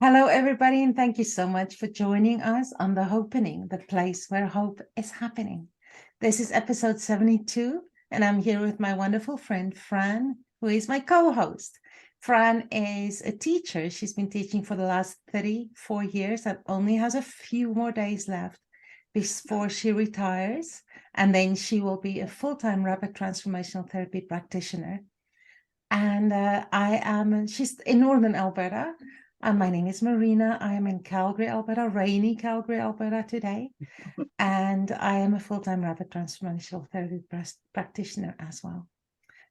Hello, everybody, and thank you so much for joining us on the Hopenning, the place where hope is happening. This is episode 72, and I'm here with my wonderful friend, Fran, who is my co-host. Fran is a teacher. She's been teaching for the last 34 years and only has a few more days left before she retires. And then she will be a full-time rapid transformational therapy practitioner. And she's in Northern Alberta. My name is Marina. I am in Calgary, Alberta, rainy Calgary, Alberta today. And I am a full-time rapid transformational therapy practitioner as well.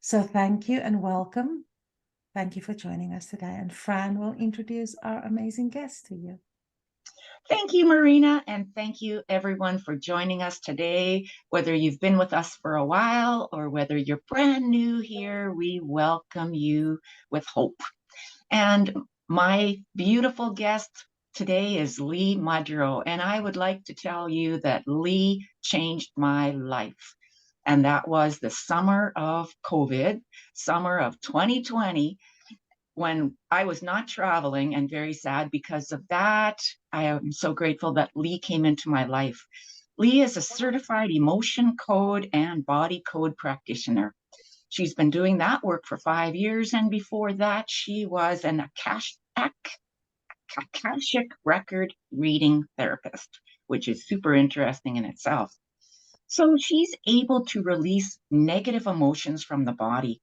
So thank you and welcome. Thank you for joining us today. And Fran will introduce our amazing guest to you. Thank you, Marina, and thank you everyone for joining us today. Whether you've been with us for a while or whether you're brand new here, we welcome you with hope. And my beautiful guest today is Lee Mudro, and I would like to tell you that Lee changed my life. And that was the summer of COVID, summer of 2020, when I was not traveling and very sad because of that. I am so grateful that Lee came into my life. Lee is a certified emotion code and body code practitioner. She's been doing that work for 5 years, and before that, she was an Akashic record reading therapist, which is super interesting in itself. So she's able to release negative emotions from the body,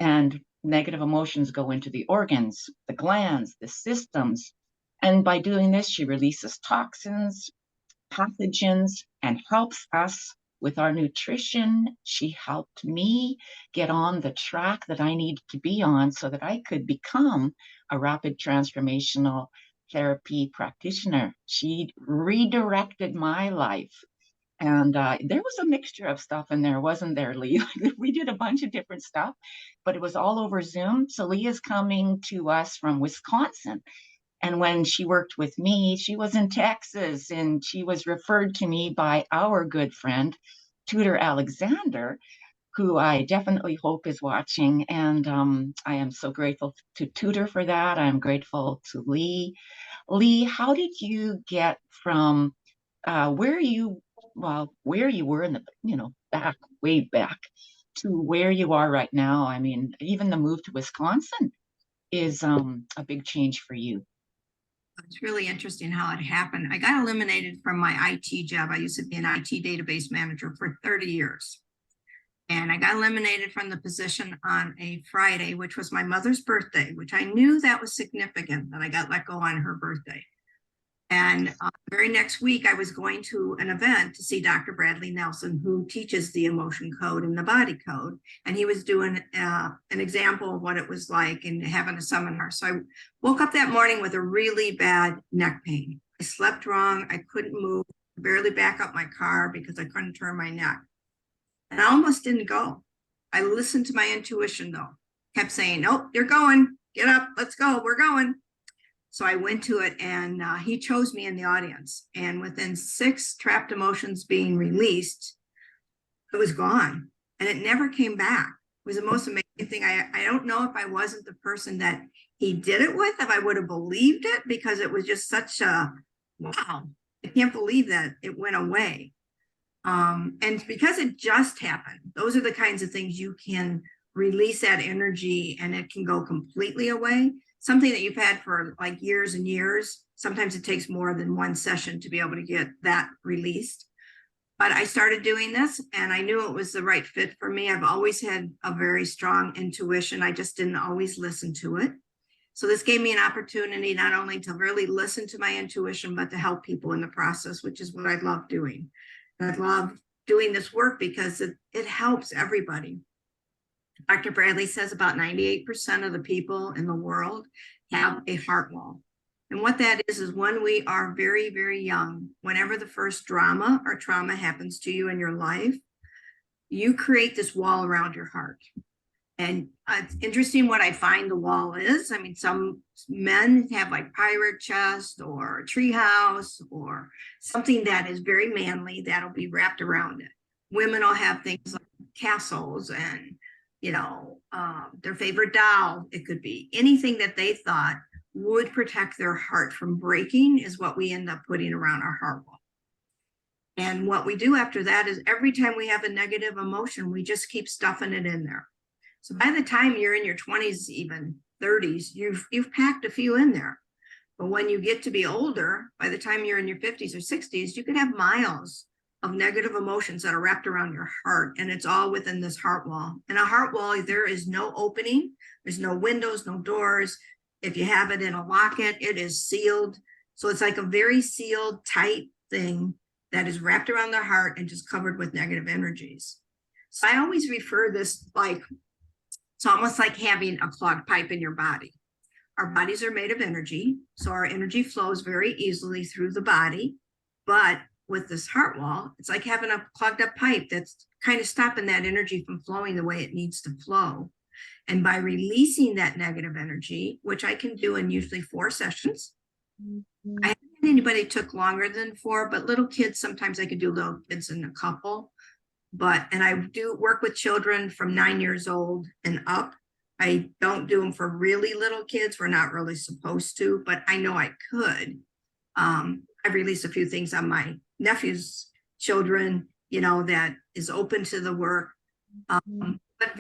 and negative emotions go into the organs, the glands, the systems. And by doing this, she releases toxins, pathogens, and helps us with our nutrition. She helped me get on the track that I needed to be on so that I could become a rapid transformational therapy practitioner. She redirected my life. And there was a mixture of stuff in there, wasn't there, Lee? We did a bunch of different stuff, but it was all over Zoom. So Lee is coming to us from Wisconsin. And when she worked with me, she was in Texas, and she was referred to me by our good friend, Tutor Alexander, who I definitely hope is watching. And I am so grateful to Tutor for that. I'm grateful to Lee. Lee, how did you get from where you were in the, way back to where you are right now? I mean, even the move to Wisconsin is a big change for you. It's really interesting how it happened. I got eliminated from my IT job. I used to be an IT database manager for 30 years. And I got eliminated from the position on a Friday, which was my mother's birthday, which I knew that was significant that I got let go on her birthday. And the very next week, I was going to an event to see Dr. Bradley Nelson, who teaches the emotion code and the body code. And he was doing an example of what it was like and having a seminar. So I woke up that morning with a really bad neck pain. I slept wrong. I couldn't move, barely back up my car because I couldn't turn my neck. And I almost didn't go. I listened to my intuition, though. Kept saying, "Nope, you're going. Get up. Let's go. We're going." So I went to it, and he chose me in the audience. And within 6 trapped emotions being released, it was gone. And it never came back. It was the most amazing thing. I don't know if I wasn't the person that he did it with, if I would have believed it, because it was just such a, wow, I can't believe that it went away. And because it just happened, those are the kinds of things you can release that energy and it can go completely away. Something that you've had for like years and years. Sometimes it takes more than one session to be able to get that released. But I started doing this and I knew it was the right fit for me. I've always had a very strong intuition. I just didn't always listen to it. So this gave me an opportunity not only to really listen to my intuition, but to help people in the process, which is what I love doing. I love doing this work because it helps everybody. Dr. Bradley says about 98% of the people in the world have a heart wall. And what that is when we are very, very young, whenever the first drama or trauma happens to you in your life, you create this wall around your heart. And it's interesting what I find the wall is. I mean, some men have like pirate chest or a treehouse or something that is very manly that'll be wrapped around it. Women will have things like castles and their favorite doll. It could be anything that they thought would protect their heart from breaking is what we end up putting around our heart wall. And what we do after that is every time we have a negative emotion, we just keep stuffing it in there. So by the time you're in your 20s, even 30s, you've packed a few in there. But when you get to be older, by the time you're in your 50s or 60s, you can have miles of negative emotions that are wrapped around your heart, and it's all within this heart wall. And a heart wall, there is no opening, there's no windows, no doors. If you have it in a locket, it is sealed. So it's like a very sealed, tight thing that is wrapped around the heart and just covered with negative energies. So I always refer this like, it's almost like having a clogged pipe in your body. Our bodies are made of energy, so our energy flows very easily through the body. But with this heart wall, it's like having a clogged up pipe that's kind of stopping that energy from flowing the way it needs to flow. And by releasing that negative energy, which I can do in usually 4 sessions, I haven't had anybody took longer than 4, but little kids, sometimes I could do little kids in a couple. And I do work with children from 9 years old and up. I don't do them for really little kids. We're not really supposed to, but I know I could. I've released a few things on my nephew's children, that is open to the work. But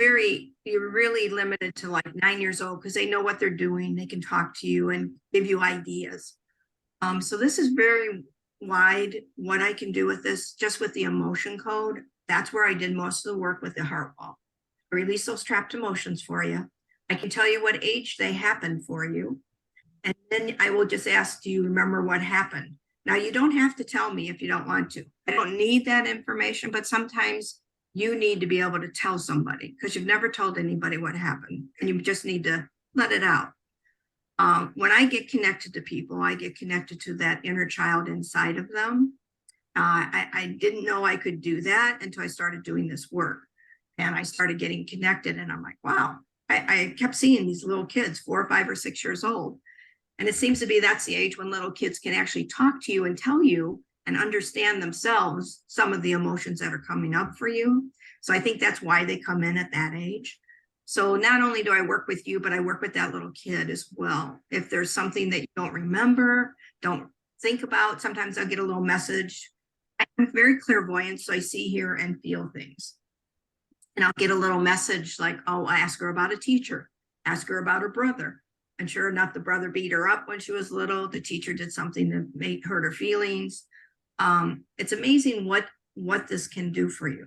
you're really limited to like 9 years old because they know what they're doing. They can talk to you and give you ideas. So this is very wide what I can do with this, just with the emotion code. That's where I did most of the work with the heart wall. Release those trapped emotions for you. I can tell you what age they happened for you. And then I will just ask, do you remember what happened? Now, you don't have to tell me if you don't want to. I don't need that information, but sometimes you need to be able to tell somebody because you've never told anybody what happened and you just need to let it out. When I get connected to people, I get connected to that inner child inside of them. I didn't know I could do that until I started doing this work. And I started getting connected and I'm like, wow, I kept seeing these little kids, 4, 5, or 6 years old. And it seems to be that's the age when little kids can actually talk to you and tell you and understand themselves some of the emotions that are coming up for you. So I think that's why they come in at that age. So not only do I work with you, but I work with that little kid as well. If there's something that you don't remember, don't think about, sometimes I'll get a little message. I'm very clairvoyant, so I see, hear, and feel things. And I'll get a little message like, oh, I ask her about a teacher, ask her about her brother. And sure enough, the brother beat her up when she was little. The teacher did something that hurt her feelings. It's amazing what this can do for you.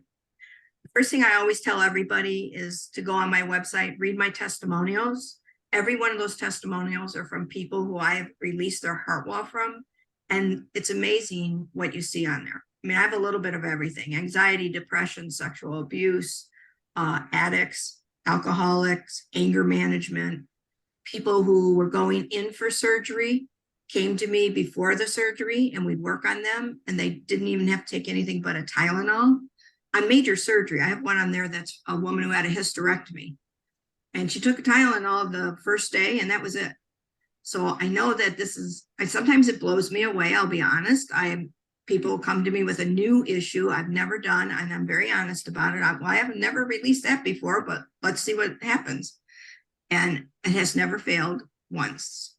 The first thing I always tell everybody is to go on my website, read my testimonials. Every one of those testimonials are from people who I have released their heart wall from. And it's amazing what you see on there. I mean, I have a little bit of everything: anxiety, depression, sexual abuse, addicts, alcoholics, anger management, people who were going in for surgery came to me before the surgery and we'd work on them and they didn't even have to take anything but a Tylenol. On major surgery, I have one on there that's a woman who had a hysterectomy and she took a Tylenol the first day and that was it. So I know that sometimes it blows me away. I'll be honest. People come to me with a new issue I've never done, and I'm very honest about it. I have never released that before, but let's see what happens. And it has never failed once.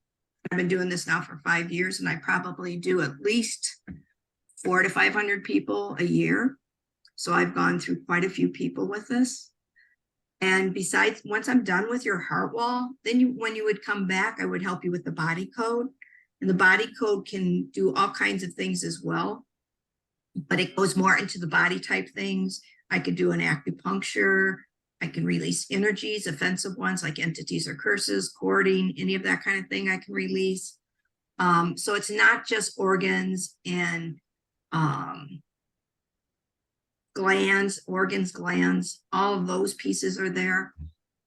I've been doing this now for 5 years, and I probably do at least 400 to 500 people a year. So I've gone through quite a few people with this. And besides, once I'm done with your heart wall, then when you would come back, I would help you with the body code. And the body code can do all kinds of things as well, but it goes more into the body type things. I could do an acupuncture. I can release energies, offensive ones like entities or curses, cording, any of that kind of thing I can release. So it's not just organs and glands, all of those pieces are there.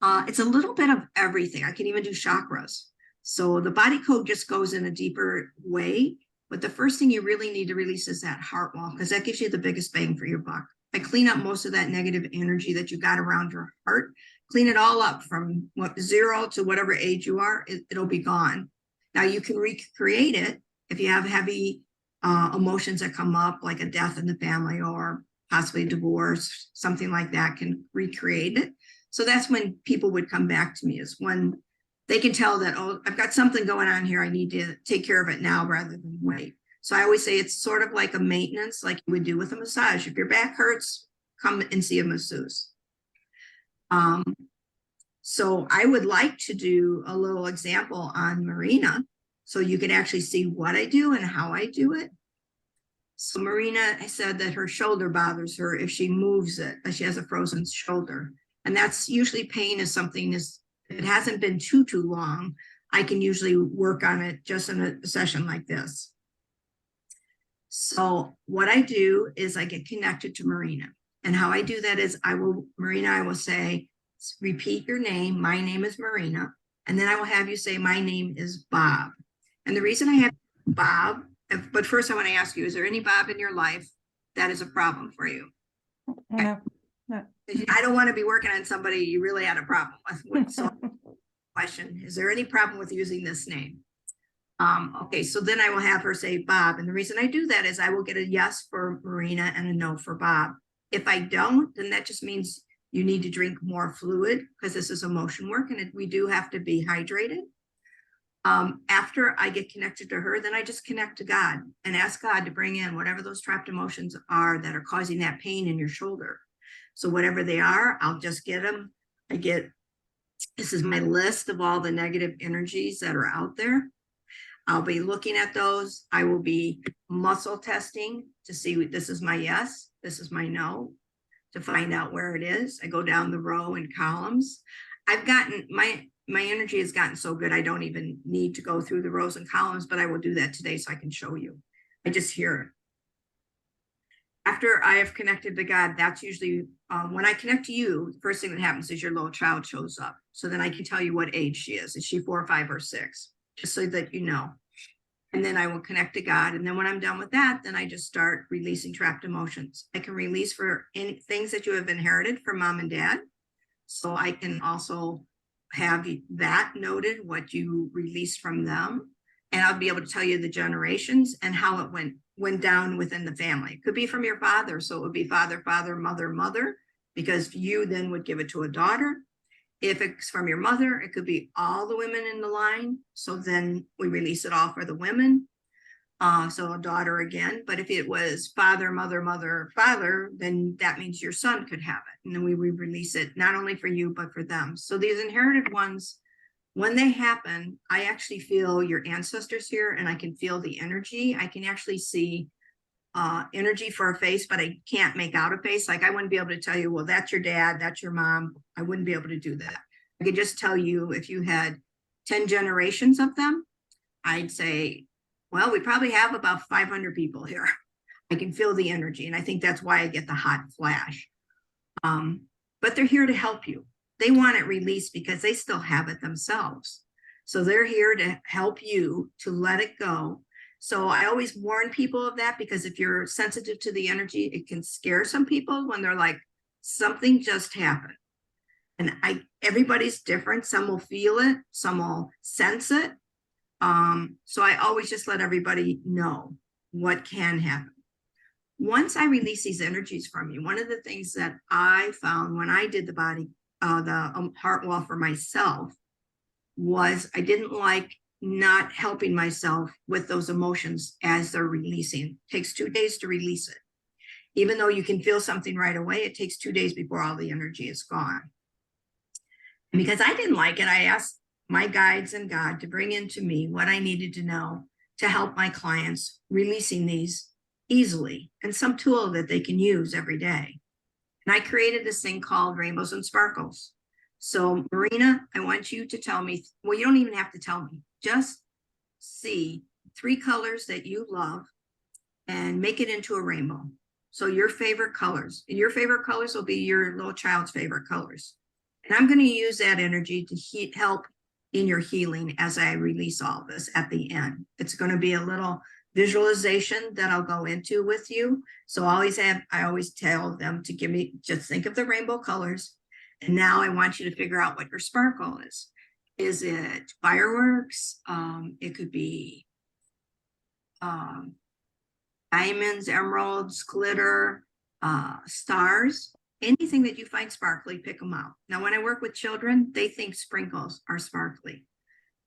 It's a little bit of everything. I can even do chakras. So the body code just goes in a deeper way. But the first thing you really need to release is that heart wall, because that gives you the biggest bang for your buck. I clean up most of that negative energy that you got around your heart, clean it all up from 0 to whatever age you are, it'll be gone. Now you can recreate it if you have heavy emotions that come up, like a death in the family or possibly divorce, something like that can recreate it. So that's when people would come back to me, is when they can tell that, oh, I've got something going on here. I need to take care of it now rather than wait. So I always say it's sort of like a maintenance, like you would do with a massage. If your back hurts, come and see a masseuse. So I would like to do a little example on Marina, so you can actually see what I do and how I do it. So Marina, I said that her shoulder bothers her if she moves it, that she has a frozen shoulder. And that's usually pain is something if it hasn't been too long, I can usually work on it just in a session like this. So what I do is I get connected to Marina. And how I do that is I will say, repeat your name. My name is Marina. And then I will have you say, my name is Bob. And the reason I have Bob, but first I want to ask you, is there any Bob in your life that is a problem for you? No. I don't want to be working on somebody you really had a problem with. So question, is there any problem with using this name? Okay, so then I will have her say Bob. And the reason I do that is I will get a yes for Marina and a no for Bob. If I don't, then that just means you need to drink more fluid, because this is emotion work and we do have to be hydrated. After I get connected to her, then I just connect to God and ask God to bring in whatever those trapped emotions are that are causing that pain in your shoulder. So whatever they are, I'll just get them. This is my list of all the negative energies that are out there. I'll be looking at those. I will be muscle testing to see this is my yes, this is my no, to find out where it is. I go down the row in columns. I've gotten my energy has gotten so good I don't even need to go through the rows and columns, but I will do that today so I can show you. I just hear it. After I have connected to God, that's usually when I connect to you, the first thing that happens is your little child shows up. So then I can tell you what age she is. Is she 4, 5, or 6? Just so that you know. And then I will connect to God. And then when I'm done with that, then I just start releasing trapped emotions. I can release for any things that you have inherited from mom and dad. So I can also have that noted, what you released from them. And I'll be able to tell you the generations and how it went down within the family. It could be from your father. So it would be father, father, mother, mother, because you then would give it to a daughter. If it's from your mother, it could be all the women in the line. So then we release it all for the women. So a daughter again. But if it was father, mother, mother, father, then that means your son could have it. And then we release it not only for you, but for them. So these inherited ones, when they happen, I actually feel your ancestors here, and I can feel the energy. I can actually see energy for a face, but I can't make out a face. Like I wouldn't be able to tell you, well, that's your dad, that's your mom. I wouldn't be able to do that. I could just tell you if you had 10 generations of them, I'd say, well, we probably have about 500 people here. I can feel the energy. And I think that's why I get the hot flash. But they're here to help you. They want it released because they still have it themselves. So they're here to help you to let it go. So I always warn people of that, because if you're sensitive to the energy, it can scare some people when they're like, something just happened. And everybody's different. Some will feel it, some will sense it. So I always just let everybody know what can happen. Once I release these energies from you, one of the things that I found when I did the body, the heart wall for myself, was I didn't like not helping myself with those emotions as they're releasing. It takes 2 days to release it. Even though you can feel something right away, it takes 2 days before all the energy is gone. And because I didn't like it, I asked my guides and God to bring into me what I needed to know to help my clients releasing these easily, and some tool that they can use every day. And I created this thing called Rainbows and Sparkles. So Marina, I want you to tell me, well, you don't even have to tell me, just see 3 colors that you love and make it into a rainbow. So your favorite colors will be your little child's favorite colors. And I'm going to use that energy to help in your healing as I release all this at the end. It's going to be a little visualization that I'll go into with you. So I always tell them to just think of the rainbow colors. And now I want you to figure out what your sparkle is. Is it fireworks? It could be diamonds, emeralds, glitter, stars. Anything that you find sparkly, pick them out. Now, when I work with children, they think sprinkles are sparkly.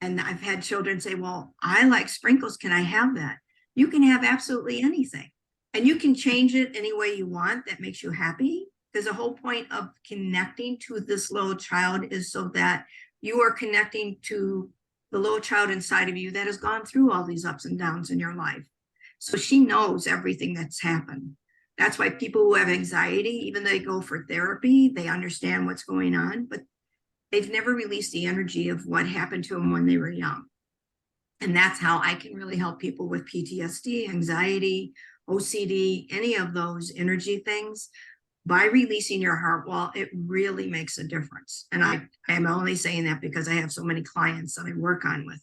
And I've had children say, well, I like sprinkles. Can I have that? You can have absolutely anything. And you can change it any way you want that makes you happy. Because the whole point of connecting to this little child is so that you are connecting to the little child inside of you that has gone through all these ups and downs in your life. So she knows everything that's happened. That's why people who have anxiety, even though they go for therapy, they understand what's going on, but they've never released the energy of what happened to them when they were young. And that's how I can really help people with PTSD, anxiety, OCD, any of those energy things. By releasing your heart wall, it really makes a difference. And I am only saying that because I have so many clients that I work on with.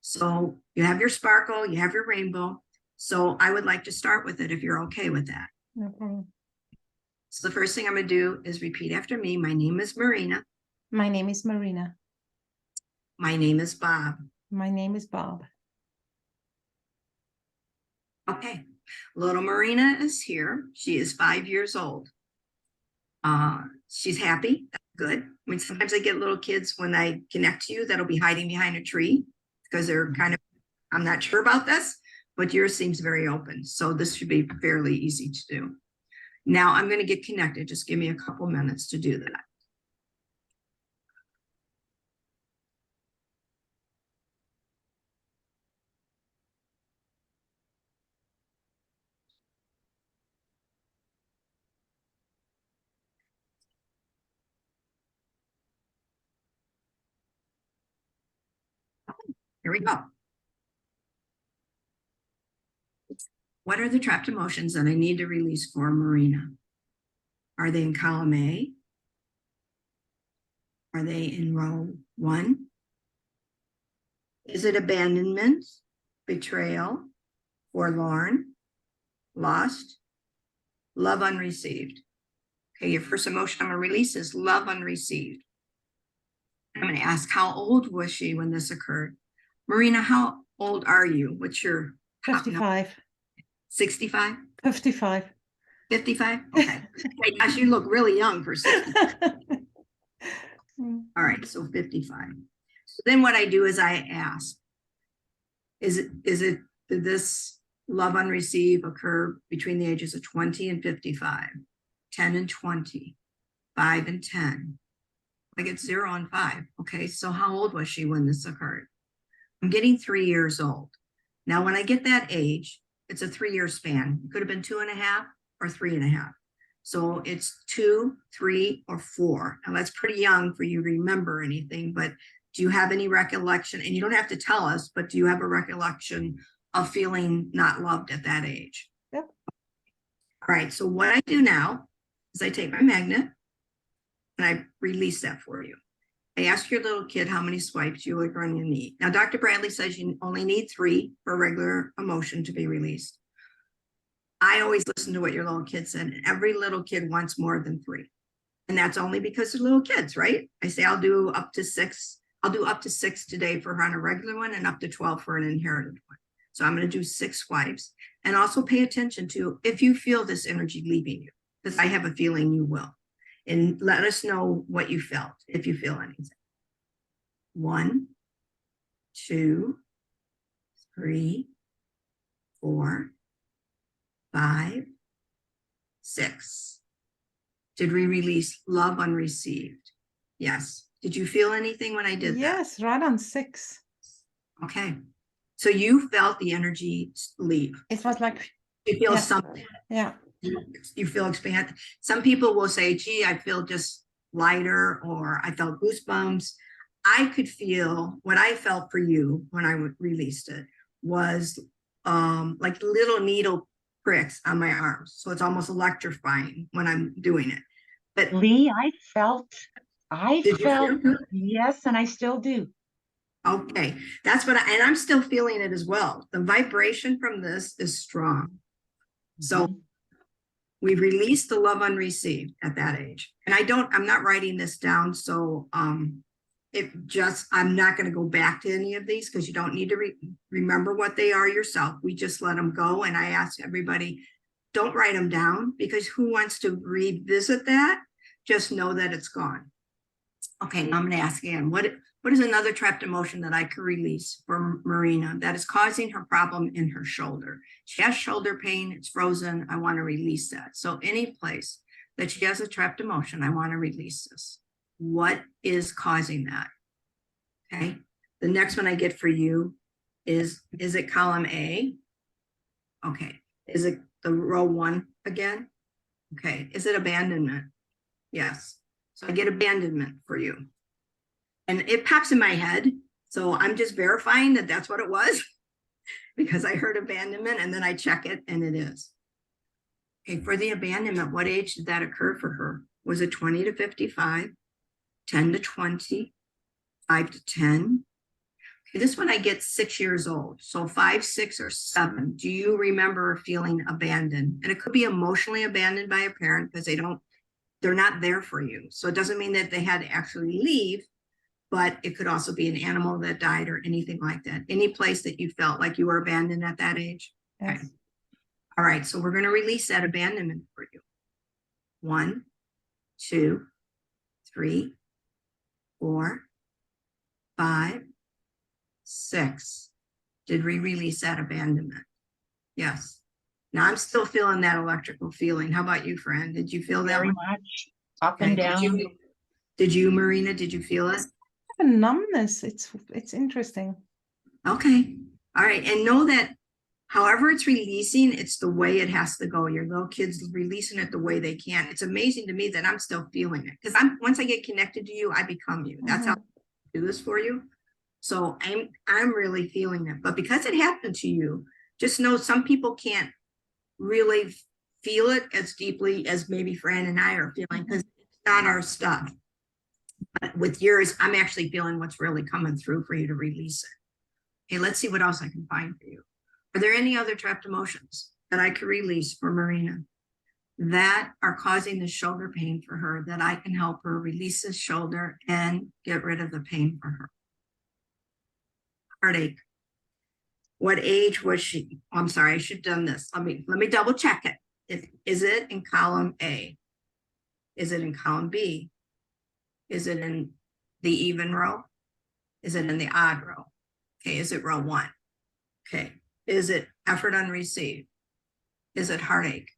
So you have your sparkle, you have your rainbow. So I would like to start with it if you're okay with that. Okay. So the first thing I'm going to do is repeat after me. My name is Marina. My name is Marina. My name is Bob. My name is Bob. Okay. Little Marina is here. She is 5 years old. She's happy. That's good. I mean, sometimes I get little kids when I connect to you that'll be hiding behind a tree because they're kind of, I'm not sure about this, but yours seems very open. So this should be fairly easy to do. Now I'm going to get connected. Just give me a couple minutes to do that. Here we go. What are the trapped emotions that I need to release for Marina? Are they in column A? Are they in row 1? Is it abandonment, betrayal, forlorn, lost, love unreceived? Okay, your first emotion I'm going to release is love unreceived. I'm going to ask, how old was she when this occurred? Marina, how old are you? What's your 55. 65? 55. 55? Okay. Gosh, you look really young for 65. All right, so 55. So then what I do is I ask, did this love unreceived occur between the ages of 20 and 55, 10 and 20, 5 and 10? I get 0 and 5. Okay, so how old was she when this occurred? I'm getting 3 years old. Now, when I get that age, it's a 3-year span. It could have been 2.5 or 3.5. So it's 2, 3, or 4. Now that's pretty young for you to remember anything, but do you have any recollection? And you don't have to tell us, but do you have a recollection of feeling not loved at that age? Yep. All right, so what I do now is I take my magnet and I release that for you. I ask your little kid how many swipes you are going to need. Now, Dr. Bradley says you only need 3 for a regular emotion to be released. I always listen to what your little kid said. And every little kid wants more than 3. And that's only because they're little kids, right? I say I'll do up to 6. I'll do up to 6 today for her on a regular one and up to 12 for an inherited one. So I'm going to do 6 swipes. And also pay attention to if you feel this energy leaving you, because I have a feeling you will. And let us know what you felt, if you feel anything. 1, 2, 3, 4, 5, 6. Did we release love unreceived? Yes. Did you feel anything when I did that? Yes, right on 6. Okay. So you felt the energy leave. It was like, You feel yeah. something. Yeah. You feel expanded. Some people will say, gee, I feel just lighter, or I felt goosebumps. I could feel what I felt for you when I released it was like little needle pricks on my arms. So it's almost electrifying when I'm doing it. But Lee, I felt, feel? yes, and I still do. Okay, that's what and I'm still feeling it as well. The vibration from this is strong. So we've released the love unreceived at that age. And I'm not writing this down. So I'm not going to go back to any of these because you don't need to remember what they are yourself. We just let them go. And I ask everybody, don't write them down, because who wants to revisit that? Just know that it's gone. Okay, now I'm going to ask again, what is another trapped emotion that I could release for Marina that is causing her problem in her shoulder? She has shoulder pain. It's frozen. I want to release that. So any place that she has a trapped emotion, I want to release this. What is causing that? Okay. The next one I get for you is it column A? Okay. Is it the row 1 again? Okay. Is it abandonment? Yes. So I get abandonment for you. And it pops in my head. So I'm just verifying that that's what it was because I heard abandonment and then I check it and it is. Okay, for the abandonment, what age did that occur for her? Was it 20 to 55, 10 to 20, 5 to 10? Okay, this one I get 6 years old. So 5, 6, or 7. Do you remember feeling abandoned? And it could be emotionally abandoned by a parent because they're not there for you. So it doesn't mean that they had to actually leave, but it could also be an animal that died or anything like that. Any place that you felt like you were abandoned at that age? Yes. Okay. All right, so we're going to release that abandonment for you. 1, 2, 3, 4, 5, 6. Did we release that abandonment? Yes. Now I'm still feeling that electrical feeling. How about you, friend? Did you feel that Very one? much. Up and down. Did you, Marina? Did you feel it? A numbness. It's interesting. Okay. All right. And know that however it's releasing, it's the way it has to go. Your little kid's releasing it the way they can. It's amazing to me that I'm still feeling it. Because once I get connected to you, I become you. That's how I do this for you. So I'm really feeling it. But because it happened to you, just know some people can't really feel it as deeply as maybe Fran and I are feeling because it's not our stuff. But with yours, I'm actually feeling what's really coming through for you to release it. Okay, let's see what else I can find for you. Are there any other trapped emotions that I could release for Marina that are causing the shoulder pain for her that I can help her release this shoulder and get rid of the pain for her? Heartache. What age was she? I'm sorry, I should have done this. Let me double check it. Is it in column A? Is it in column B? Is it in the even row? Is it in the odd row? Okay, is it row 1? Okay, is it effort unreceived? Is it heartache?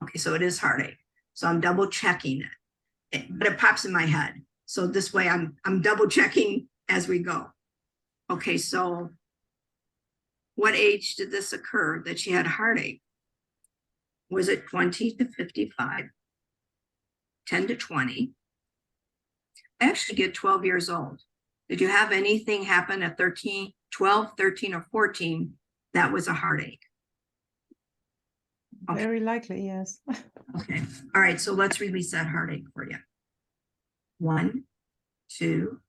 Okay, so it is heartache. So I'm double checking it, but it pops in my head. So this way I'm double checking as we go. Okay, so what age did this occur that she had heartache? Was it 20 to 55, 10 to 20? I actually get 12 years old. Did you have anything happen at 13, 12, 13, or 14 that was a heartache? Okay. Very likely, yes. Okay. All right. So let's release that heartache for you. 1, 2,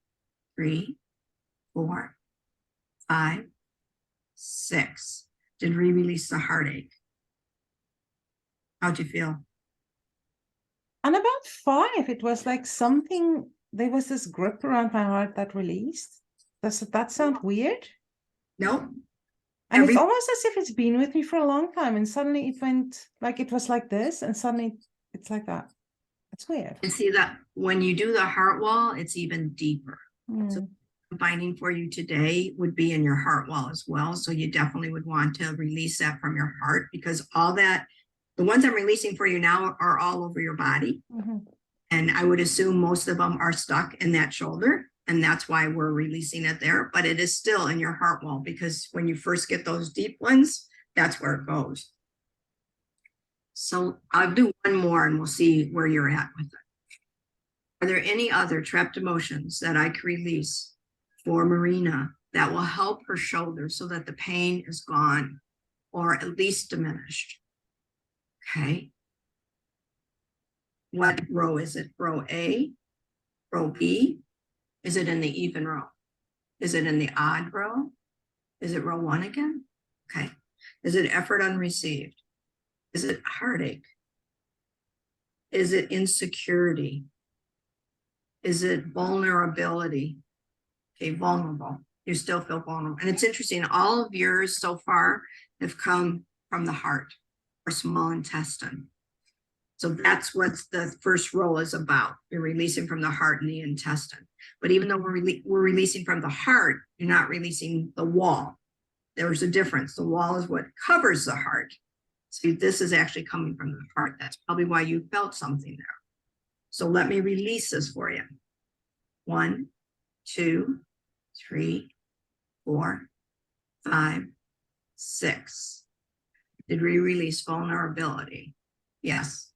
3, 4, 5, 6. Did we release the heartache? How'd you feel? And about 5, it was like something, there was this grip around my heart that released. Does that sound weird? Nope. And it's almost as if it's been with me for a long time. And suddenly it went like, it was like this. And suddenly it's like that. It's weird. And see that when you do the heart wall, it's even deeper. Mm. So finding for you today would be in your heart wall as well. So you definitely would want to release that from your heart because all that, the ones I'm releasing for you now are all over your body. Mm-hmm. And I would assume most of them are stuck in that shoulder. And that's why we're releasing it there. But it is still in your heart wall because when you first get those deep ones, that's where it goes. So I'll do one more and we'll see where you're at with it. Are there any other trapped emotions that I can release for Marina that will help her shoulder so that the pain is gone or at least diminished? Okay. What row is it? Row A? Row B? Is it in the even row? Is it in the odd row? Is it row 1 again? Okay. Is it effort unreceived? Is it heartache? Is it insecurity? Is it vulnerability? Okay, vulnerable. You still feel vulnerable. And it's interesting, all of yours so far have come from the heart or small intestine. So that's what the first roll is about. You're releasing from the heart and the intestine. But even though we're releasing from the heart, you're not releasing the wall. There's a difference. The wall is what covers the heart. So this is actually coming from the heart. That's probably why you felt something there. So let me release this for you. 1, 2, 3, 4, 5, 6. Did we release vulnerability? Yes.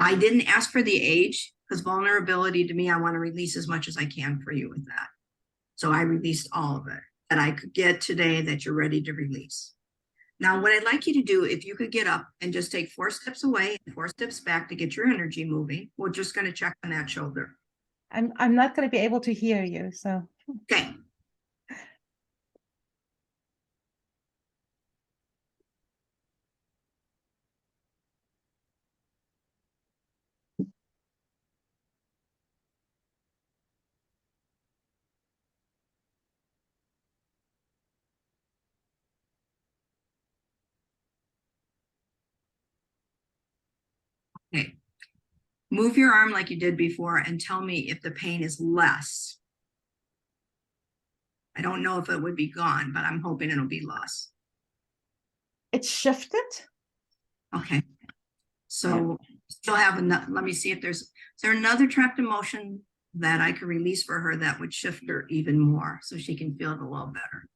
I didn't ask for the age because vulnerability to me, I want to release as much as I can for you with that. So I released all of it that I could get today that you're ready to release. Now, what I'd like you to do, if you could get up and just take 4 steps away and 4 steps back to get your energy moving, we're just going to check on that shoulder. I'm not going to be able to hear you, so. Okay. Okay. Move your arm like you did before and tell me if the pain is less. I don't know if it would be gone, but I'm hoping it'll be less. It's shifted. Okay. So still have enough. Let me see if is there another trapped emotion that I could release for her that would shift her even more so she can feel it a little better.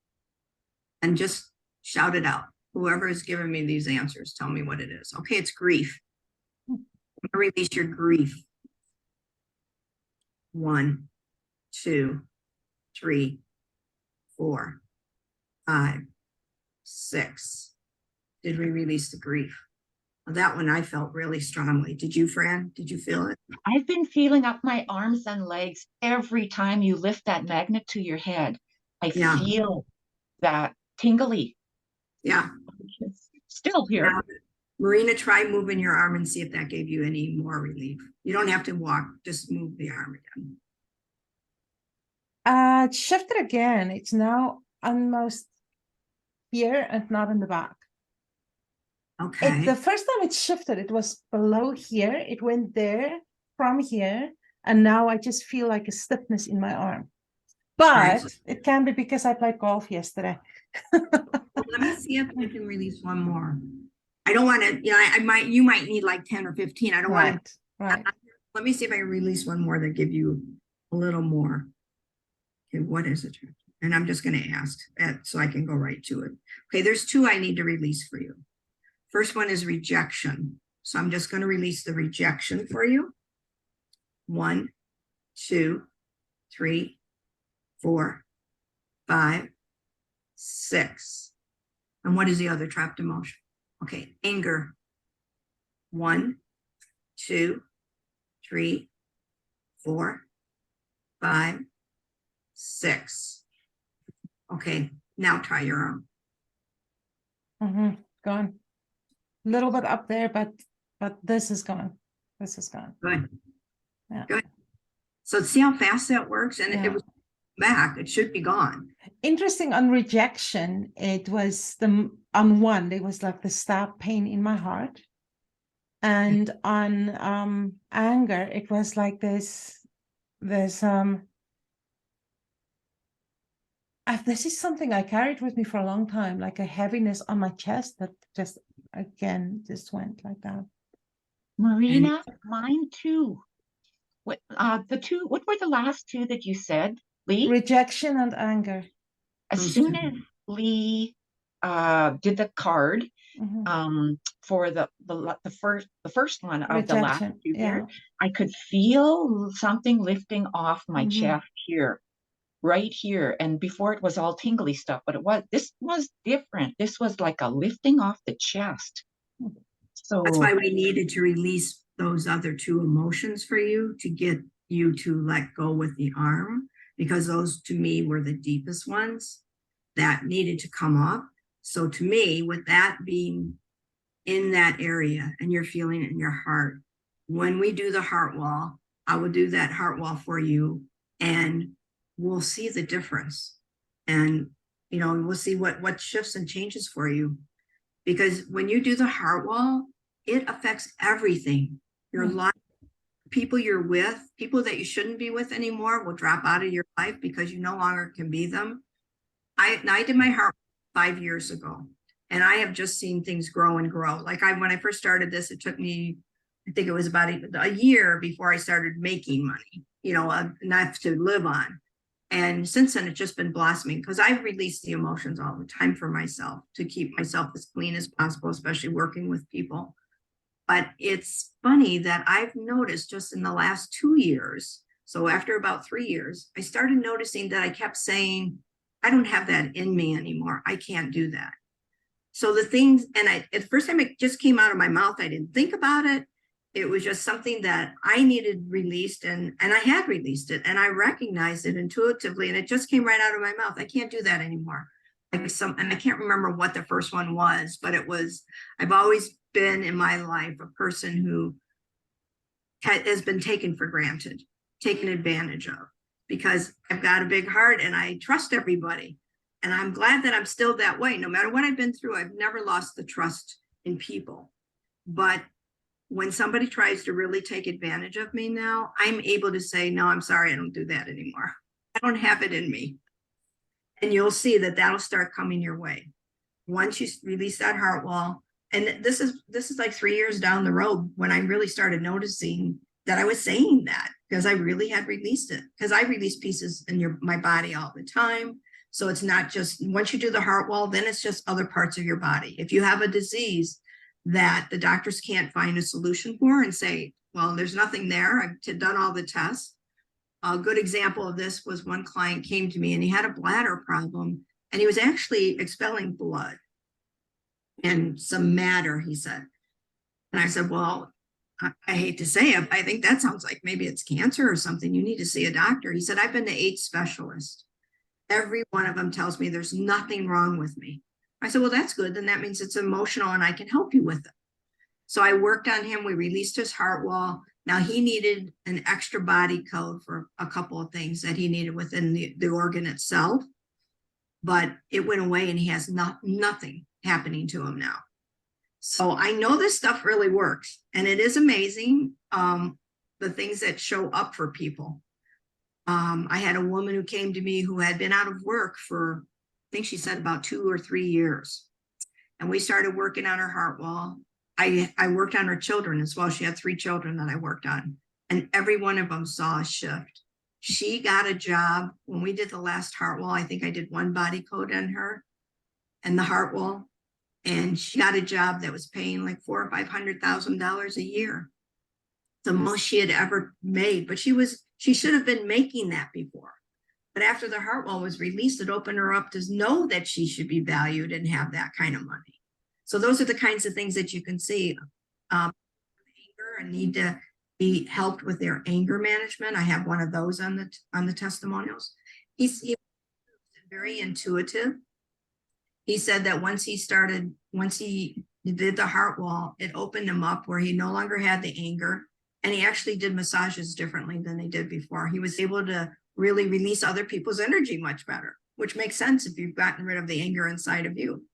And just shout it out. Whoever is giving me these answers, tell me what it is. Okay, it's grief. I'm gonna release your grief. 1, 2, 3, 4, 5, 6. Did we release the grief? Well, that one I felt really strongly. Did you, Fran? Did you feel it? I've been feeling up my arms and legs every time you lift that magnet to your head. I feel that tingly. Yeah. It's still here. Now, Marina, try moving your arm and see if that gave you any more relief. You don't have to walk, just move the arm again. It shifted again. It's now almost here and not in the back. Okay. The first time it shifted, it was below here. It went there from here. And now I just feel like a stiffness in my arm. But it can be because I played golf yesterday. Let me see if I can release one more. I don't want to, you might need like 10 or 15. I don't want to. Right. Let me see if I can release one more that give you a little more. Okay, what is it? And I'm just going to ask that so I can go right to it. Okay, there's 2 I need to release for you. First one is rejection. So I'm just going to release the rejection for you. 1, 2, 3, 4, 5, 6. And what is the other trapped emotion? Okay, anger. 1, 2, 3, 4, 5, 6. Okay, now try your arm. Gone. A little bit up there, but this is gone. This is gone. Good. Yeah. Good. So see how fast that works? And it was back. It should be gone. Interesting. On rejection, it was on 1, it was like the stab pain in my heart. And on anger, it was like this is something I carried with me for a long time, like a heaviness on my chest that just went like that. Marina, mine too. What what were the last 2 that you said, Lee? Rejection and anger. As soon as Lee did the card for the first one of the last 2 here, I could feel something lifting off my chest here. Right here, and before it was all tingly stuff, but this was different. This was like a lifting off the chest. So that's why we needed to release those other 2 emotions for you to get you to let go with the arm, because those to me were the deepest ones that needed to come up. So to me, with that being in that area and you're feeling it in your heart, when we do the heart wall, I will do that heart wall for you, and we'll see the difference. And we'll see what shifts and changes for you, because when you do the heart wall, it affects everything. Your life, people you're with, people that you shouldn't be with anymore will drop out of your life because you no longer can be them. I did my heart 5 years ago, and I have just seen things grow and grow. Like when I first started this, it took me, I think it was about a year before I started making money, enough to live on. And since then, it's just been blossoming because I've released the emotions all the time for myself to keep myself as clean as possible, especially working with people. But it's funny that I've noticed just in the last 2 years, so after about 3 years, I started noticing that I kept saying, I don't have that in me anymore. I can't do that. So the things, and at the first time it just came out of my mouth, I didn't think about it. It was just something that I needed released, and I had released it, and I recognized it intuitively, and it just came right out of my mouth. I can't do that anymore. And I can't remember what the first one was, but it was, I've always been in my life a person who has been taken for granted, taken advantage of, because I've got a big heart and I trust everybody. And I'm glad that I'm still that way. No matter what I've been through, I've never lost the trust in people. But when somebody tries to really take advantage of me now, I'm able to say, no, I'm sorry, I don't do that anymore. I don't have it in me. And you'll see that that'll start coming your way. Once you release that heart wall, and this is like 3 years down the road when I really started noticing that I was saying that, because I really had released it, because I release pieces in my body all the time. So it's not just, once you do the heart wall, then it's just other parts of your body. If you have a disease that the doctors can't find a solution for and say, well, there's nothing there, I've done all the tests. A good example of this was one client came to me and he had a bladder problem, and he was actually expelling blood and some matter, he said. And I said, well, I hate to say it, I think that sounds like maybe it's cancer or something. You need to see a doctor. He said, I've been to 8 specialists. Every one of them tells me there's nothing wrong with me. I said, well, that's good. Then that means it's emotional and I can help you with it. So I worked on him. We released his heart wall. Now he needed an extra body code for a couple of things that he needed within the organ itself. But it went away and he has nothing happening to him now. So I know this stuff really works, and it is amazing, the things that show up for people. I had a woman who came to me who had been out of work for, I think she said about 2 or 3 years. And we started working on her heart wall. I worked on her children as well. She had 3 children that I worked on, and every one of them saw a shift. She got a job when we did the last heart wall. I think I did 1 body code on her and the heart wall. And she got a job that was paying like $400,000 or $500,000 a year, the most she had ever made. But she should have been making that before. But after the heart wall was released, it opened her up to know that she should be valued and have that kind of money. So those are the kinds of things that you can see. Anger and need to be helped with their anger management. I have one of those on the testimonials. He's very intuitive. He said that once he did the heart wall, it opened him up where he no longer had the anger, and he actually did massages differently than they did before. He was able to really release other people's energy much better, which makes sense if you've gotten rid of the anger inside of you.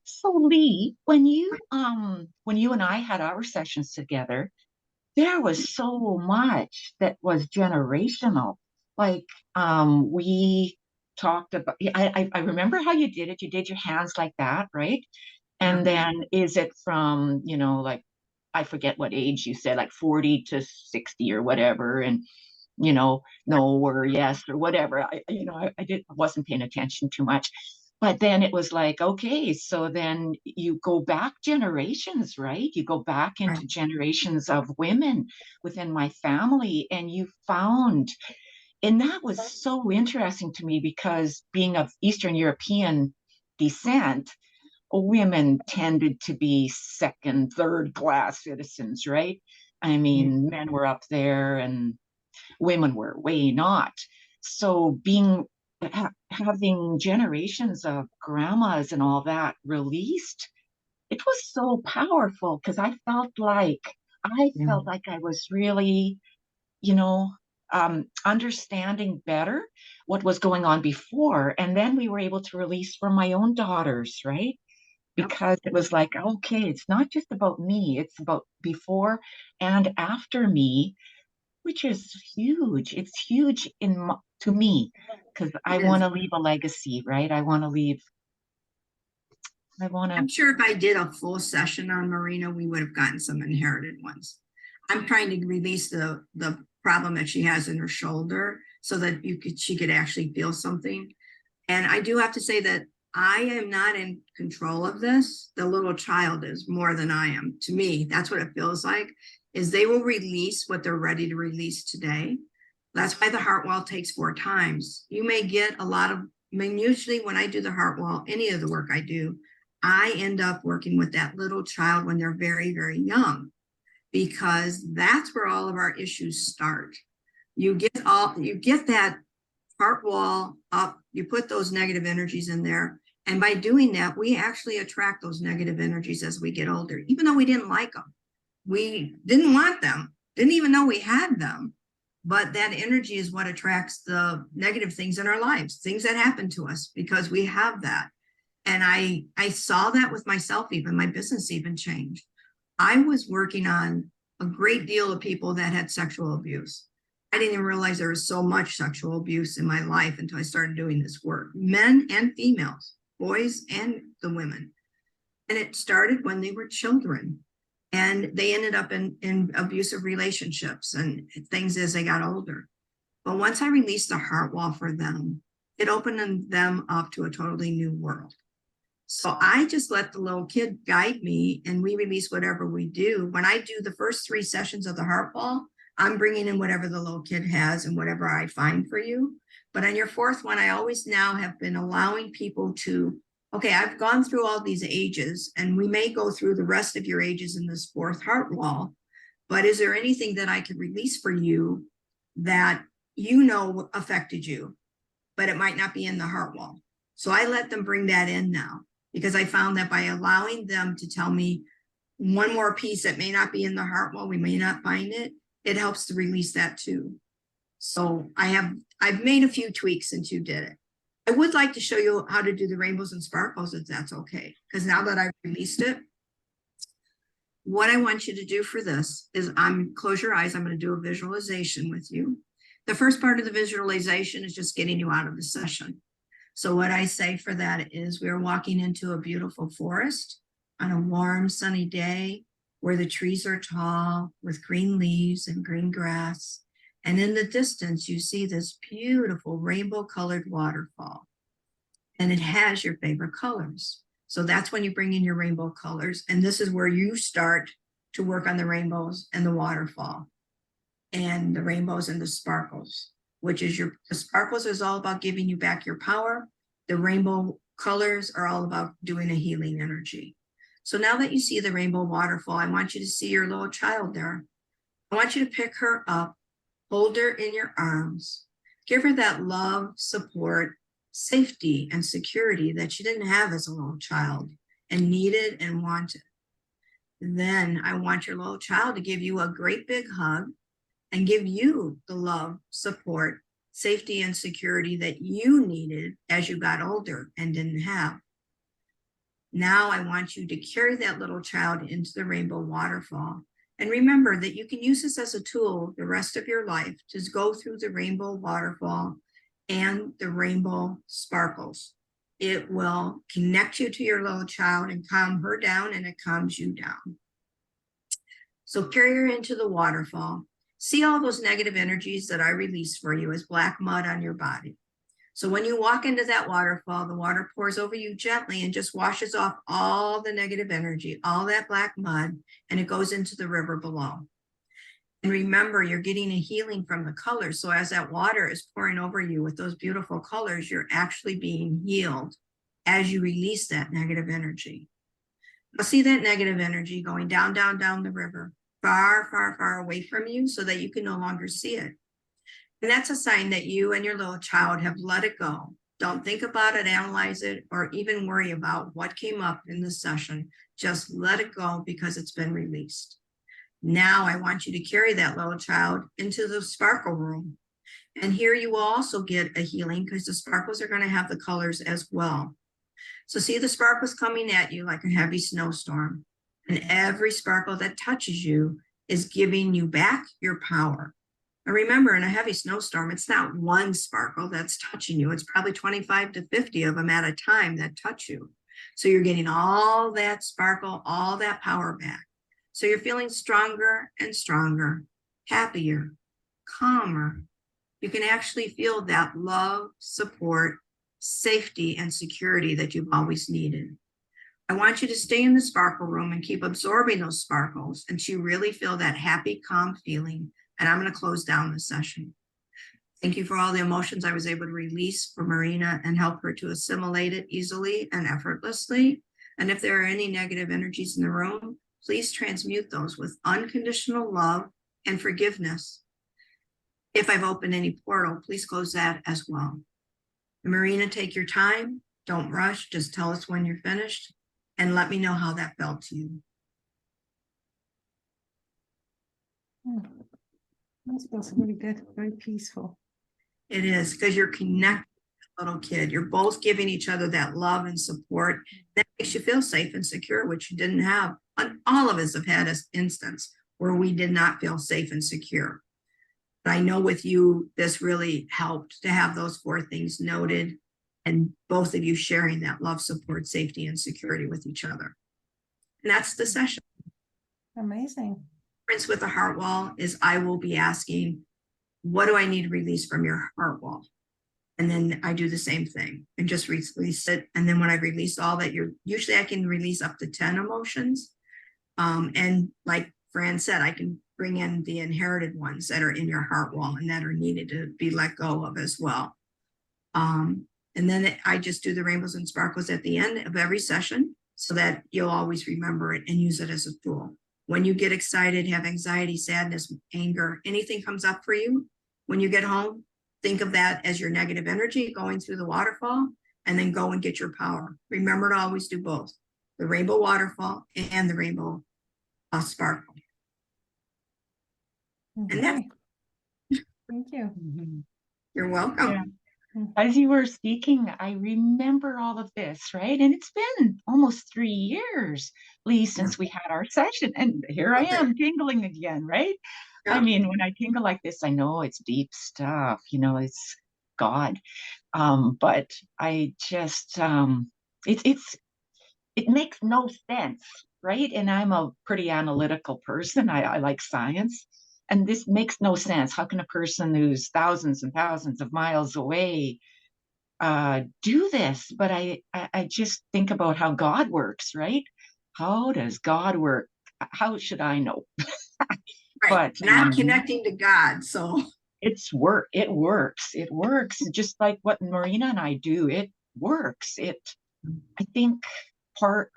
So Lee, when you and I had our sessions together, there was so much that was generational. Like we talked about, I remember how you did it. You did your hands like that, right? And then is it from, like, I forget what age you said, like 40 to 60 or whatever, and no or yes or whatever. I wasn't paying attention too much. But then it was like, okay, so then you go back generations, right? You go back into generations of women within my family, and you found, and that was so interesting to me because being of Eastern European descent, women tended to be second, third class citizens, right? I mean, men were up there and women were way not. So having generations of grandmas and all that released, it was so powerful because I felt like I was really, understanding better what was going on before. And then we were able to release from my own daughters, right? because it was like, okay, it's not just about me, it's about before and after me, which is huge. It's huge to me, because I It want is. to leave a legacy, right? I want to. I'm sure if I did a full session on Marina, we would have gotten some inherited ones. I'm trying to release the problem that she has in her shoulder so that she could actually feel something. And I do have to say that I am not in control of this. The little child is more than I am. To me, that's what it feels like, is they will release what they're ready to release today. That's why the heart wall takes 4 times. You may get a lot of, I mean, usually when I do the heart wall, any of the work I do, I end up working with that little child when they're very, very young, because that's where all of our issues start. You get that heart wall up, you put those negative energies in there. And by doing that, we actually attract those negative energies as we get older, even though we didn't like them. We didn't want them, didn't even know we had them. But that energy is what attracts the negative things in our lives, things that happen to us because we have that. And I saw that with myself, even my business even changed. I was working on a great deal of people that had sexual abuse. I didn't even realize there was so much sexual abuse in my life until I started doing this work, men and females, boys and the women. And it started when they were children, and they ended up in abusive relationships and things as they got older. But once I released the heart wall for them, it opened them up to a totally new world. So I just let the little kid guide me, and we release whatever we do. When I do the first 3 sessions of the heart wall, I'm bringing in whatever the little kid has and whatever I find for you. But on your 4th one, I always now have been allowing people to, okay, I've gone through all these ages, and we may go through the rest of your ages in this 4th heart wall. But is there anything that I could release for you that you know affected you, but it might not be in the heart wall? So I let them bring that in now, because I found that by allowing them to tell me one more piece that may not be in the heart wall, we may not find it, it helps to release that too. So I've made a few tweaks since you did it. I would like to show you how to do the rainbows and sparkles, if that's okay, because now that I've released it, what I want you to do for this is close your eyes. I'm going to do a visualization with you. The first part of the visualization is just getting you out of the session. So what I say for that is we're walking into a beautiful forest on a warm, sunny day where the trees are tall with green leaves and green grass. And in the distance, you see this beautiful rainbow colored waterfall. And it has your favorite colors. So that's when you bring in your rainbow colors. And this is where you start to work on the rainbows and the waterfall and the rainbows and the sparkles, which is the sparkles is all about giving you back your power. The rainbow colors are all about doing a healing energy. So now that you see the rainbow waterfall, I want you to see your little child there. I want you to pick her up, hold her in your arms, give her that love, support, safety, and security that she didn't have as a little child and needed and wanted. Then I want your little child to give you a great big hug and give you the love, support, safety, and security that you needed as you got older and didn't have. Now I want you to carry that little child into the rainbow waterfall. And remember that you can use this as a tool the rest of your life to go through the rainbow waterfall and the rainbow sparkles. It will connect you to your little child and calm her down, and it calms you down. So carry her into the waterfall. See all those negative energies that I release for you as black mud on your body. So when you walk into that waterfall, the water pours over you gently and just washes off all the negative energy, all that black mud, and it goes into the river below. And remember, you're getting a healing from the colors. So as that water is pouring over you with those beautiful colors, you're actually being healed as you release that negative energy. Now see that negative energy going down, down, down the river, far, far, far away from you so that you can no longer see it. And that's a sign that you and your little child have let it go. Don't think about it, analyze it, or even worry about what came up in the session. Just let it go because it's been released. Now I want you to carry that little child into the sparkle room. And here you will also get a healing because the sparkles are going to have the colors as well. So see the sparkles coming at you like a heavy snowstorm. And every sparkle that touches you is giving you back your power. And remember, in a heavy snowstorm, it's not one sparkle that's touching you. It's probably 25 to 50 of them at a time that touch you. So you're getting all that sparkle, all that power back. So you're feeling stronger and stronger, happier, calmer. You can actually feel that love, support, safety, and security that you've always needed. I want you to stay in the sparkle room and keep absorbing those sparkles until you really feel that happy, calm feeling. And I'm going to close down the session. Thank you for all the emotions I was able to release for Marina and help her to assimilate it easily and effortlessly. And if there are any negative energies in the room, please transmute those with unconditional love and forgiveness. If I've opened any portal, please close that as well. Marina, take your time. Don't rush. Just tell us when you're finished and let me know how that felt to you. That feels really good, very peaceful. It is, because you're connected with a little kid. You're both giving each other that love and support. That makes you feel safe and secure, which you didn't have. All of us have had an instance where we did not feel safe and secure. But I know with you, this really helped to have those 4 things noted and both of you sharing that love, support, safety, and security with each other. And that's the session. Amazing. Difference with the heart wall is I will be asking, what do I need to release from your heart wall? And then I do the same thing and just release it. And then when I release all that, usually I can release up to 10 emotions. And like Fran said, I can bring in the inherited ones that are in your heart wall and that are needed to be let go of as well. And then I just do the rainbows and sparkles at the end of every session so that you'll always remember it and use it as a tool. When you get excited, have anxiety, sadness, anger, anything comes up for you, when you get home, think of that as your negative energy going through the waterfall, and then go and get your power. Remember to always do both, the rainbow waterfall and the rainbow sparkle. Okay. And that, Thank you. you're welcome. Yeah. As you were speaking, I remember all of this, right? And it's been almost 3 years, Lee, since we had our session. And here I am tingling again, right? Yeah. I mean, when I tingle like this, I know it's deep stuff, it's God. But I just, it makes no sense, right? And I'm a pretty analytical person. I like science. And this makes no sense. How can a person who's thousands and thousands of miles away do this? But I just think about how God works, right? How does God work? How should I know? Right. But Not connecting to God. So it works. It works. Just like what Marina and I do, it works. I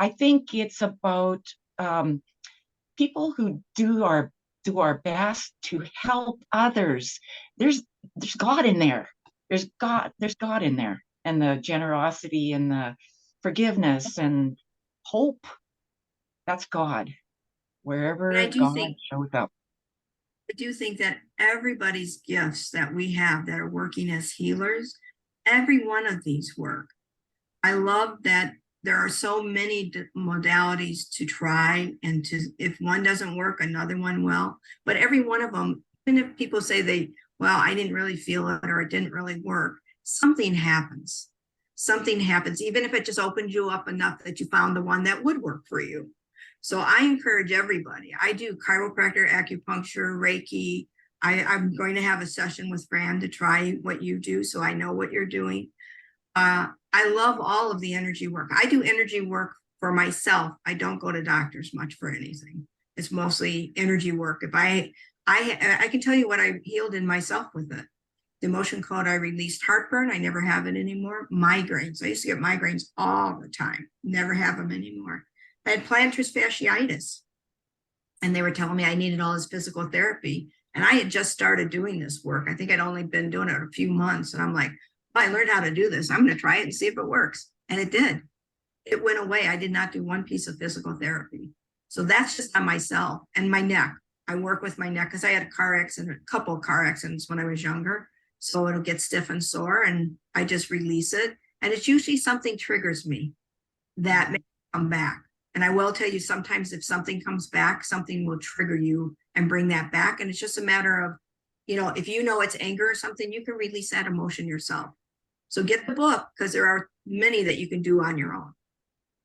think it's about people who do our best to help others. There's God in there. There's God in there, and the generosity and the forgiveness and hope. That's God. Wherever God shows up. I do think that everybody's gifts that we have that are working as healers, every one of these work. I love that there are so many modalities to try, and if one doesn't work, another one will. But every one of them, even if people say I didn't really feel it or it didn't really work, something happens. Something happens, even if it just opened you up enough that you found the one that would work for you. So I encourage everybody. I do chiropractor, acupuncture, Reiki. I'm going to have a session with Fran to try what you do, so I know what you're doing. I love all of the energy work. I do energy work for myself. I don't go to doctors much for anything. It's mostly energy work. If I can tell you what I healed in myself with it. The emotion code, I released heartburn. I never have it anymore. Migraines. I used to get migraines all the time. Never have them anymore. I had plantar fasciitis. And they were telling me I needed all this physical therapy. And I had just started doing this work. I think I'd only been doing it a few months. And I'm like, I learned how to do this. I'm going to try it and see if it works. And it did. It went away. I did not do one piece of physical therapy. So that's just on myself and my neck. I work with my neck because I had a couple of car accidents when I was younger. So it'll get stiff and sore and I just release it. And it's usually something triggers me that may come back. And I will tell you, sometimes if something comes back, something will trigger you and bring that back. And it's just a matter of, if you know it's anger or something, you can release that emotion yourself. So get the book, because there are many that you can do on your own.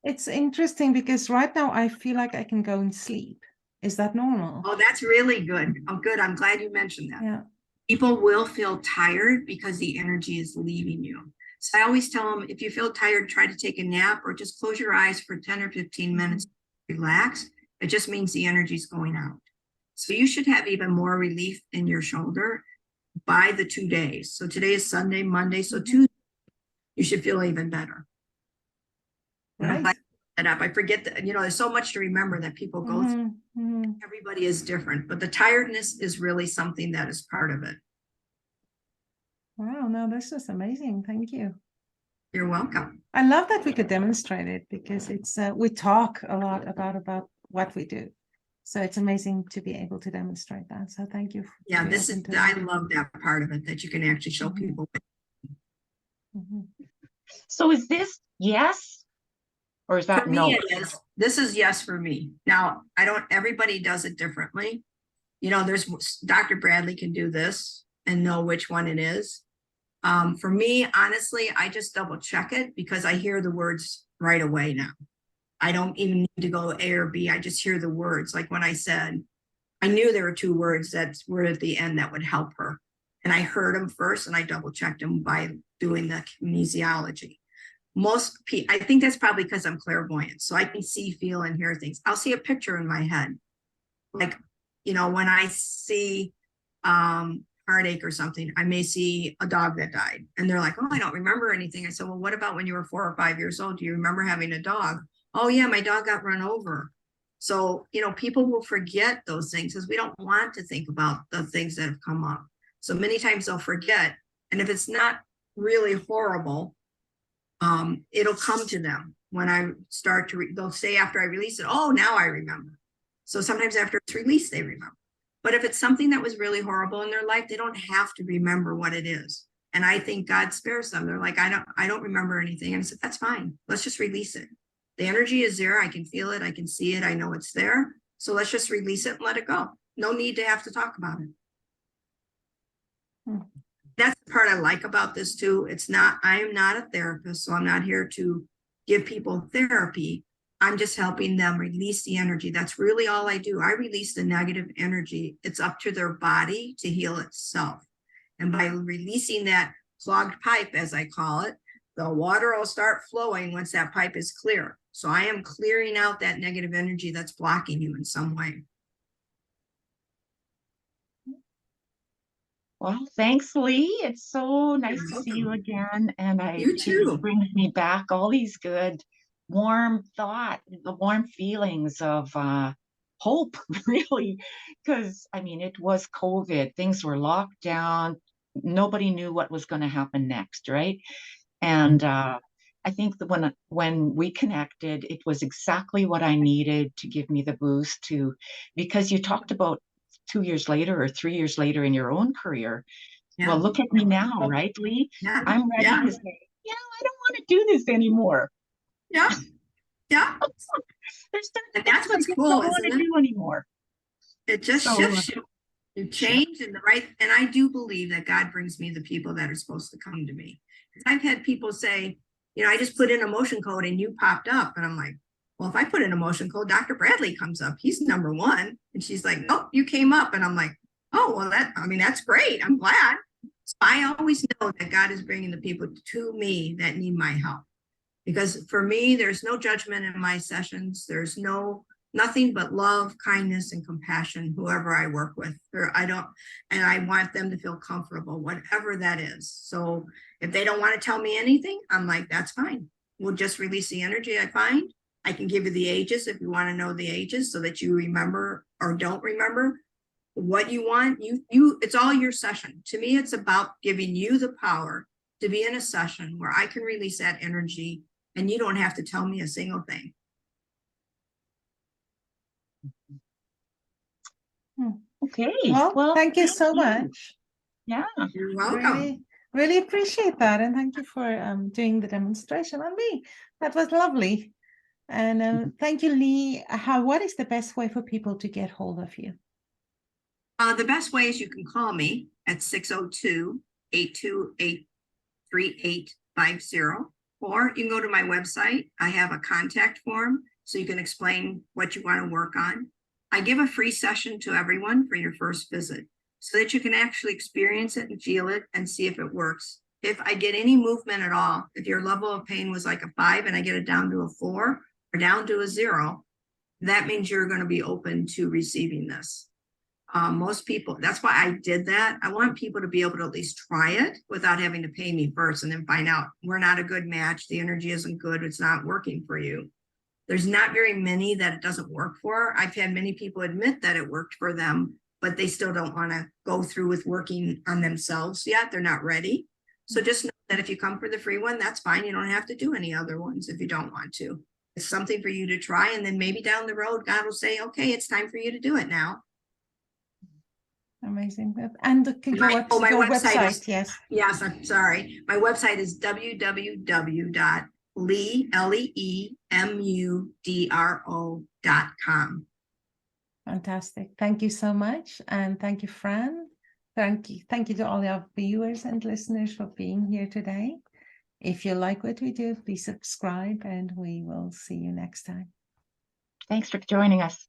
It's interesting because right now I feel like I can go and sleep. Is that normal? Oh, that's really good. Oh, good. I'm glad you mentioned that. Yeah. People will feel tired because the energy is leaving you. So I always tell them, if you feel tired, try to take a nap or just close your eyes for 10 or 15 minutes, relax. It just means the energy is going out. So you should have even more relief in your shoulder by the 2 days. So today is Sunday, Monday. So Tuesday, you should feel even better. Right. I forget that, there's so much to remember that people go through. Everybody is different, but the tiredness is really something that is part of it. Wow, no, this is amazing. Thank you. You're welcome. I love that we could demonstrate it because it's we talk a lot about what we do. So it's amazing to be able to demonstrate that. So thank you. Yeah, I love that part of it, that you can actually show people. So is this yes? Or is that For me, no? it is. This is yes for me. Now, everybody does it differently. There's Dr. Bradley can do this and know which one it is. For me, honestly, I just double check it because I hear the words right away now. I don't even need to go A or B. I just hear the words. Like when I said, I knew there were 2 words that were at the end that would help her. And I heard them first and I double checked them by doing the kinesiology. Most people, I think that's probably because I'm clairvoyant. So I can see, feel, and hear things. I'll see a picture in my head. Like, when I see heartache or something, I may see a dog that died. And they're like, oh, I don't remember anything. I said, well, what about when you were 4 or 5 years old? Do you remember having a dog? Oh, yeah, my dog got run over. So, people will forget those things because we don't want to think about the things that have come up. So many times they'll forget. And if it's not really horrible, it'll come to them when I start to, they'll say after I release it, oh, now I remember. So sometimes after it's released, they remember. But if it's something that was really horrible in their life, they don't have to remember what it is. And I think God spares them. They're like, I don't remember anything. And I said, that's fine. Let's just release it. The energy is there. I can feel it. I can see it. I know it's there. So let's just release it and let it go. No need to have to talk about it. That's the part I like about this too. I am not a therapist, so I'm not here to give people therapy. I'm just helping them release the energy. That's really all I do. I release the negative energy. It's up to their body to heal itself. And by releasing that clogged pipe, as I call it, the water will start flowing once that pipe is clear. So I am clearing out that negative energy that's blocking you in some way. Well, thanks, Lee. It's so nice to see you again. And You too. It brings me back all these good, warm thoughts, the warm feelings of hope, really. Because, it was COVID. Things were locked down. Nobody knew what was going to happen next, right? And I think that when we connected, it was exactly what I needed to give me the boost because you talked about 2 years later or 3 years later in your own career. Yeah. Well, look at me now, right, Lee? Yeah. I'm ready to say, I don't want to do this anymore. Yeah. Yeah. And that's what's cool. I don't want to do anymore. It just shifts you. You change in the right. And I do believe that God brings me the people that are supposed to come to me. I've had people say, I just put in a motion code and you popped up. And I'm like, well, if I put in a motion code, Dr. Bradley comes up. He's number 1. And she's like, oh, you came up. And I'm like, oh, well, that's great. I'm glad. So I always know that God is bringing the people to me that need my help. Because for me, there's no judgment in my sessions. There's nothing but love, kindness, and compassion, whoever I work with. And I want them to feel comfortable, whatever that is. So if they don't want to tell me anything, I'm like, that's fine. We'll just release the energy I find. I can give you the ages if you want to know the ages so that you remember or don't remember what you want. It's all your session. To me, it's about giving you the power to be in a session where I can release that energy and you don't have to tell me a single thing. Okay. Well, thank you so much. Yeah. You're welcome. Really, Really appreciate that. And thank you for doing the demonstration on me. That was lovely. And thank you, Lee. What is the best way for people to get hold of you? The best way is you can call me at 602-828-3850, or you can go to my website. I have a contact form, so you can explain what you want to work on. I give a free session to everyone for your first visit, so that you can actually experience it and feel it and see if it works. If I get any movement at all, if your level of pain was like a 5 and I get it down to a 4 or down to a 0, that means you're going to be open to receiving this. Most people, that's why I did that. I want people to be able to at least try it without having to pay me first and then find out we're not a good match. The energy isn't good. It's not working for you. There's not very many that it doesn't work for. I've had many people admit that it worked for them, but they still don't want to go through with working on themselves yet. They're not ready. So just know that if you come for the free one, that's fine. You don't have to do any other ones if you don't want to. It's something for you to try. And then maybe down the road, God will say, okay, it's time for you to do it now. Amazing. And your website, yes. Yes, I'm sorry. My website is www.leemudro.com. Fantastic. Thank you so much. And thank you, Fran. Thank you to all our viewers and listeners for being here today. If you like what we do, please subscribe and we will see you next time. Thanks for joining us.